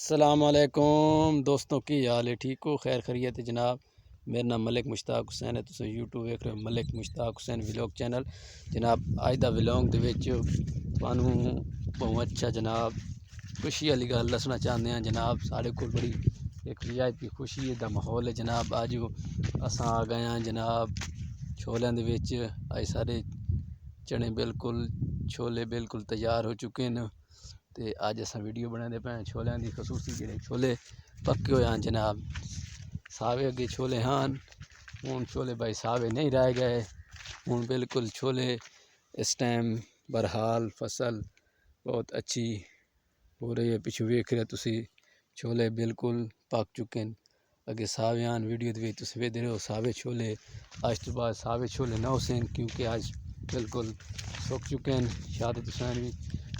अस्सलामुअलैकुम दोस्तों की हाल है ठीक हो खैर खैरियत है जनाब। मेरा नाम मलिक मुश्ताक हुसैन है। तुम यूट्यूब देख रहे हो मलिक मुश्ताक हुसैन व्लॉग चैनल। जनाब अज दा व्लॉग दे विच तुहानू बहुत अच्छा जनाब खुशी वाली गल दसना चाहते हैं जनाब। साढ़े कोल बड़ी एक रियायती खुशी दा माहौल है जनाब। अज असां आ गए हैं जनाब छोलियां दे विच। अज सारे चने बिल्कुल छोले बिल्कुल तैयार हो चुके हैं ते अज अस वीडियो बनाते पे छोलियां की खसूसी जोड़े छोले पक्के हुए हैं जनाब। सावे अगे छोले हाँ हूँ छोले भाई सावे नहीं रह गए। हूँ बिल्कुल छोले इस टाइम बरहाल फसल बहुत अच्छी हो रही है। पिछू वेख रहे तुसी छोले बिल्कुल पक चुके हैं। अगे सावे आन वीडियो तुम वेखते रहो सावे छोले। अज तो बाद सावे छोले ना हुसैन क्योंकि अज बिल्कुल सुक चुके हैं। शायद तुम भी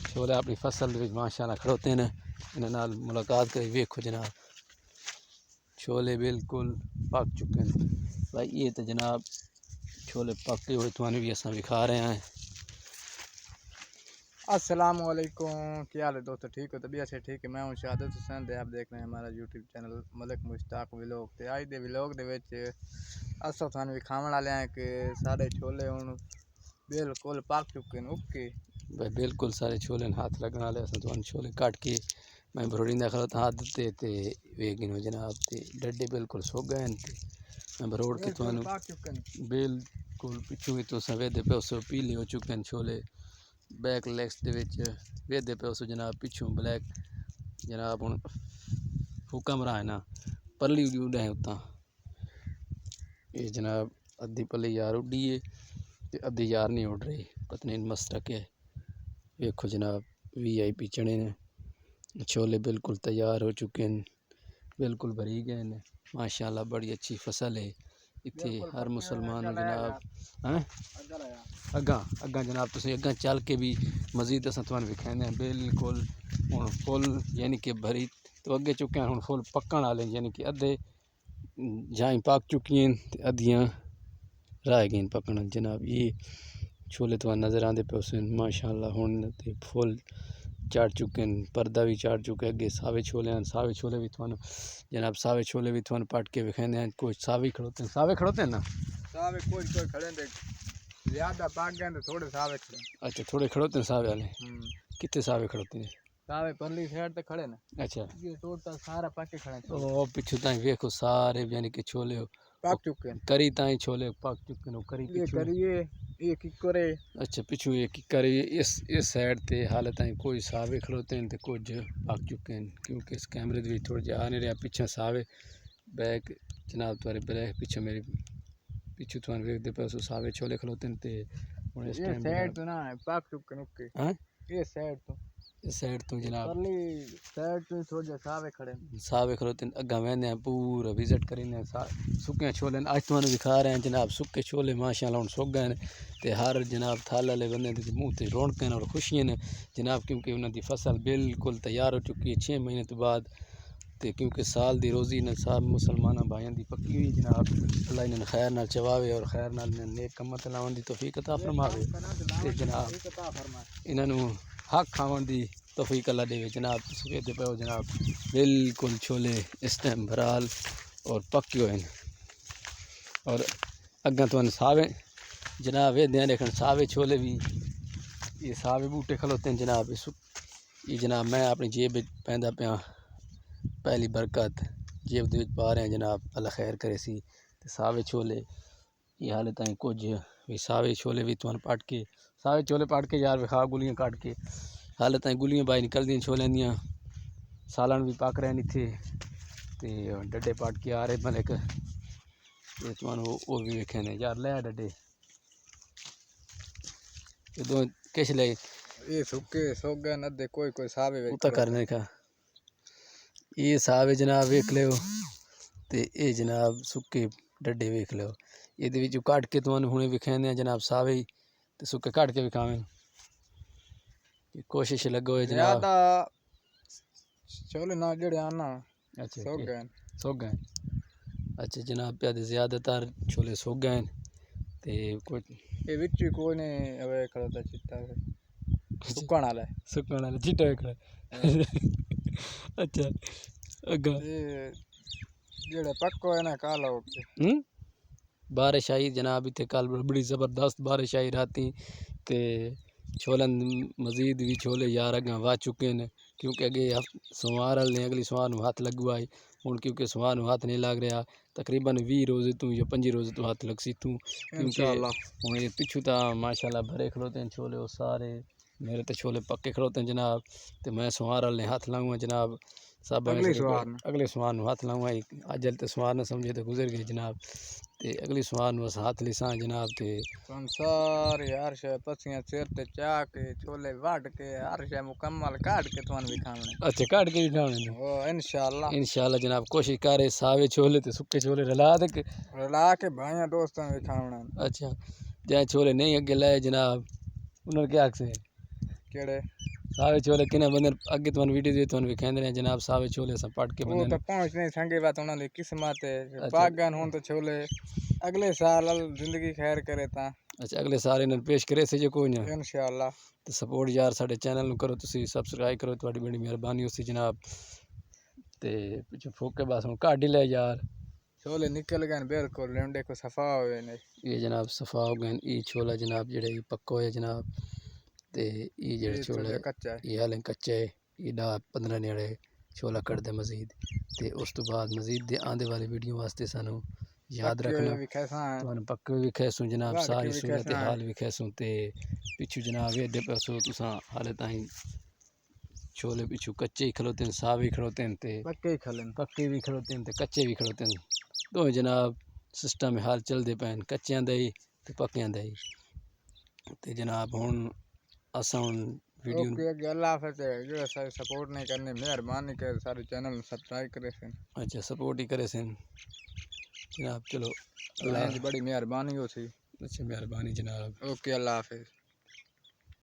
छोले अपनी फसल माशाअल्लाह खड़ोते हैं। इन्हां मुलाकात कर वेखो जनाब छोले बिल्कुल पक चुके हैं भाई। ये तो जनाब छोले पके हुए तुहानू भी असां विखा रहे हैं। अस्सलामुअलैकुम, क्या हाल है दोस्तों? ठीक हो? तबीयत से ठीक है। मैं हूं शहादत हुसैन ते आप देख रहे हैं हमारा YouTube channel Malik Mushtaq vlog. ते अज दे व्लॉग दे विच असां तुहानू विखावन वाले हैं कि साढ़े छोले हुण बिल्कुल पक चुके हैं। ओके भाई बिल्कुल सारे छोले हाथ लगने वाले असां तुहानू छोले कट के मैं भरोड़ींदा खड़ा हाथ दिते ते वेख गिनो जनाब। ते डड्डे बिल्कुल सुक गए हैं। मैं भरोड़ के तुहानू पक चुके हैं। बिल्कुल पिछू भी तुसां वेखदे पे उस पीले हो चुके हैं छोले। बैक लेग्स दे विच वेखदे पे उस जनाब पिछू ब्लैक जनाब। हुण हुक्मरान है ना परली उड़े उत्तां ये जनाब अद्धी पल्ली यार उड्डी है ते अद्धी यार नहीं उड़ रही पता नहीं मसला क्या है। वेखो जनाब VIP चने ने छोले बिल्कुल तैयार हो चुके हैं बिल्कुल भरी गए हैं माशाअल्लाह। बड़ी अच्छी फसल है इत्थे हर मुसलमान जनाब। हैं अग्गा अग्गा जनाब तुम अग्गा चल के भी मजीद अस तुहानू विखाने बिल्कुल हुण फुल यानी कि भरी तो अगे चुके हैं। हुण फुल पकण वाले यानी कि अद्धे जाई पक चुकी हैं अद्धियां रह गई पकन जनाब। ये छोले तो नज़र आते पे उस माशाअल्लाह हुण ते फुल चढ़ चुके हैं पर्दा भी चढ़ चुके अगे सावे छोले हैं। सावे छोले भी तुहानू जनाब सावे छोले भी तुहानू पट के विखाने हैं। कुछ सावे खड़ोते हैं ना सावे कोई खड़े थे ज्यादा पक गए थोड़े सावे खड़े। अच्छा थोड़े खड़ोते हैं सावे वाले कितने सावे खड़ोते हैं सावे परली साइड ते खड़े ने। अच्छा ये टोटल सारा पके खड़े ओ पिछू ताई वेखो सारे यानी कि छोले पक चुके हैं। करी ताई छोले पक चुके हैं करी ये पिछू करिए ये किकरे अच्छा पिछू एक करी इस साइड ते हाल ताई कोई सावे खड़ोते हैं तो कुछ पक चुके हैं क्योंकि इस कैमरे भी थोड़े जा नहीं रहा पिछे सावे बैक जनाब तुम्हारे ब्लैक पीछे मेरे पिछू तुम वेखते पे सावे छोले खड़ोते हैं ते हुण इस टाइम साइड तो ना पक चुके हैं। ओके हाँ ये साइड तो इस साइड तो जनाब परली साइड तो थोड़े सावे खड़े सावे खड़ोते अग्गा वहने पूरा विजिट करें सुके छोले अज तुहानू दिखा रहे हैं जनाब। सुके छोले माशाअल्लाह हुण सुक गए ते हर जनाब थल वाले बंदे दे मूँह ते रौनक और खुशियां ने जनाब क्योंकि उन्होंने फसल बिल्कुल तैयार हो चुकी है 6 महीने तो बाद। तो क्योंकि साल की रोज़ी ने सब मुसलमान भाइयों की पक्की हुई जनाब। अल्लाह इन्हें खैर नाल चवावे और खैर नाल नेक कम्मां ते लावन दी तौफीक अता फरमावे ते जनाब इन्हों हक खावन दी तौफीक अल्लाह देवे जनाब। तुसीं वेखदे पे हो जनाब बिल्कुल छोले इस टाइम भराल और पक्के हुए हैं और अग्गा तुहानू सावे जनाब वेखदे हैं लेकिन सावे छोले भी ये सावे बूटे खलोते हैं जनाब। ये जनाब मैं अपनी जेब पैंदा पिया पहली बरकत जेब दे पा रहे हैं जनाब। अल्लाह खैर करे सी ते सावे छोले ये हाले ताई कुछ भी सावे छोले भी तुहानू पट के सावे छोले पट के यार विखा गुलियां कट के हाले ताई गुलियां बाई निकल दी छोले दियां सालन भी पक रहे हैं इत्थे ते डड्डे पट के आ रहे मलिक ते तुहानू होर भी वेखे ने यार लै डड्डे दो किश ले ये सुके सुक गए नदे कोई कोई सावे उता करने का ये सावे जनाब वेख लो ते ये जनाब सुके डड्डे वेख लो। ये कट के तुहानू हुणे विखाने जनाब सावे ते सुके कट के विखावे कोशिश लगो है जनाब। छोले ना जड़े आना अच्छा सुक गए अच्छा जनाब प्यादे ज़्यादातर छोले सुक गए ते कुछ ये विच कोई ने अवे खड़ा था चिट्टा सुकण वाला चिट्टा वेख अच्छा अग्गा ते जेह्ड़े पक्को है ना काला ओके बारिश आई जनाब इतने कल बड़ी ज़बरदस्त बारिश आई राती ते छोलन मजीद भी छोले यार अगर वाह चुके हैं क्योंकि अगे सोमवार वाले ने अगली सोमवार हाथ लगवा आई हूँ क्योंकि सोमवार हाथ नहीं लग रहा तकरीबन 20 रोज़ तू या 25 रोज़ तू हाथ लग सी तू क्योंकि इंशाल्लाह हूँ ये पिछू तो माशाल्लाह भरे खड़ोते हैं छोले वो सारे मेरे तो छोले पक्के खड़ोते हैं जनाब तो मैं सोमवार वाले हाथ लाऊंगा जनाब सब अगली सवार में अगले सोमवार हाथ लाऊंगा अज तो सोमवार न समझे तो गुजर गए जनाब ते अगली सोमवार बस हाथ लिसा जनाब ते तुम सारे हर शे पसियां सिर ते चा के छोले वाट के हर शे मुकम्मल काट के तुम भी खाने अच्छा काट के भी खाने ने ओ इंशाल्लाह जनाब कोशिश करे सावे छोले ते सुक्के छोले रला दे के रला के भाइयों दोस्तों भी खावना अच्छा जै छोले नहीं अगे लाए जनाब उन्होंने क्या आखसे केड़े सावे छोले किने बंदे अगे तुम वीडियो दे तुम भी खेंदे ने जनाब सावे छोले सब पट के वो बंदे तो पहुंच नहीं संगे बात उन्होंने किस्मत है अच्छा। पागन हों तो छोले अगले साल जिंदगी खैर करे ता अच्छा अगले साल इन्हें पेश करे से जो कोई ना इंशाल्लाह तो सपोर्ट यार साडे चैनल नु करो तुसी सब्सक्राइब करो थोड़ी बड़ी मेहरबानी होसी जनाब ते पिछे फोके बस हुन काट ही ले यार छोले निकल गए बिल्कुल लेंडे को सफा हुए ने ये जनाब सफा हो गए ई छोला जनाब जेड़ा पक्का होया जनाब ते ये जेड़ा ये छोला छोले कच्चा है ये हाले कच्चा है ये 10-15 नेड़े छोला कट दे मजीद ते उस तो बाद मजीद आने वाली वीडियो वास्ते सानू याद रखना भी कैसा है तुहानू पक्के भी खैसू जनाब वाट के सारी भी सूरत कैसा है हाल भी खैसू ते पिछू जनाब ये पैसो तुसा हाले ताई छोले पिछू कच्चे ही खलोते हैं सावे ही खलोते हैं ते पक्के ही खलन पक्के भी खलोते हैं ते कच्चे भी खलोते हैं दो जनाब सिस्टम हाल चलते पैन कच्चियां दा ही ते पक्कियां दा ही ते जनाब हुन असा हुन वीडियो ओके अल्लाह हाफिज़ जो सारी सपोर्ट नहीं करनी मेहरबानी कर सारे चैनल सब्सक्राइब करे से अच्छा सपोर्ट ही करे सन जनाब चलो जी बड़ी मेहरबानी हो सी अच्छा मेहरबानी जनाब ओके अल्लाह हाफिज़